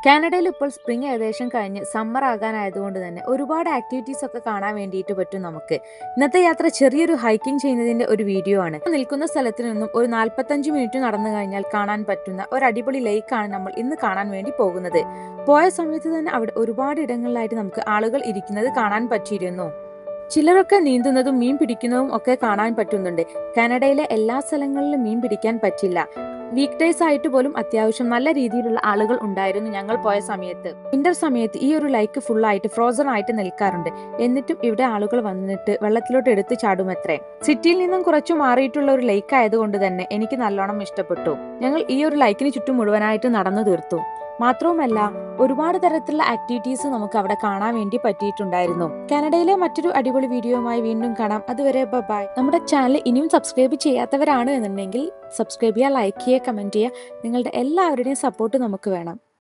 കാനഡയിൽ ഇപ്പോൾ സ്പ്രിംഗ് ഏകദേശം കഴിഞ്ഞ് സമ്മർ ആകാനായതുകൊണ്ട് തന്നെ ഒരുപാട് ആക്ടിവിറ്റീസ് ഒക്കെ കാണാൻ വേണ്ടിയിട്ട് പറ്റും നമുക്ക്. ഇന്നത്തെ യാത്ര ചെറിയൊരു ഹൈക്കിംഗ് ചെയ്യുന്നതിന്റെ ഒരു വീഡിയോ ആണ്. നിൽക്കുന്ന സ്ഥലത്ത് നിന്നും ഒരു 45 മിനിറ്റ് നടന്നു കഴിഞ്ഞാൽ കാണാൻ പറ്റുന്ന ഒരു അടിപൊളി ലേക്കാണ് നമ്മൾ ഇന്ന് കാണാൻ വേണ്ടി പോകുന്നത്. പോയ സമയത്ത് തന്നെ അവിടെ ഒരുപാട് ഇടങ്ങളിലായിട്ട് നമുക്ക് ആളുകൾ ഇരിക്കുന്നത് കാണാൻ പറ്റിയിരുന്നു. ചിലരൊക്കെ നീന്തുന്നതും മീൻ പിടിക്കുന്നതും ഒക്കെ കാണാൻ പറ്റുന്നുണ്ട്. കാനഡയിലെ എല്ലാ സ്ഥലങ്ങളിലും മീൻ പിടിക്കാൻ പറ്റില്ല. വീക്ക് ഡേയ്സ് ആയിട്ട് പോലും അത്യാവശ്യം നല്ല രീതിയിലുള്ള ആളുകൾ ഉണ്ടായിരുന്നു ഞങ്ങൾ പോയ സമയത്ത്. വിന്റർ സമയത്ത് ഈ ഒരു ലൈക്ക് ഫുൾ ആയിട്ട് ഫ്രോസൺ ആയിട്ട് നിൽക്കാറുണ്ട്. എന്നിട്ടും ഇവിടെ ആളുകൾ വന്നിട്ട് വെള്ളത്തിലോട്ട് എടുത്ത് ചാടുമത്രേ. സിറ്റിയിൽ നിന്നും കുറച്ചു മാറിയിട്ടുള്ള ഒരു ലേക്ക് ആയതുകൊണ്ട് തന്നെ എനിക്ക് നല്ലോണം ഇഷ്ടപ്പെട്ടു. ഞങ്ങൾ ഈ ഒരു ലൈക്കിന് ചുറ്റും മുഴുവനായിട്ട് നടന്നു തീർത്തു. മാത്രവുമല്ല ഒരുപാട് തരത്തിലുള്ള ആക്ടിവിറ്റീസ് നമുക്ക് അവിടെ കാണാൻ വേണ്ടി പറ്റിയിട്ടുണ്ടായിരുന്നു. കാനഡയിലെ മറ്റൊരു അടിപൊളി വീഡിയോയുമായി വീണ്ടും കാണാം. അതുവരെ ബൈ. നമ്മുടെ ചാനൽ ഇനിയും സബ്സ്ക്രൈബ് ചെയ്യാത്തവരാണ് എന്നുണ്ടെങ്കിൽ സബ്സ്ക്രൈബ് ചെയ്യുക, ലൈക്ക് ചെയ്യുക, കമന്റ് ചെയ്യുക. നിങ്ങളുടെ എല്ലാവരുടെയും സപ്പോർട്ട് നമുക്ക് വേണം.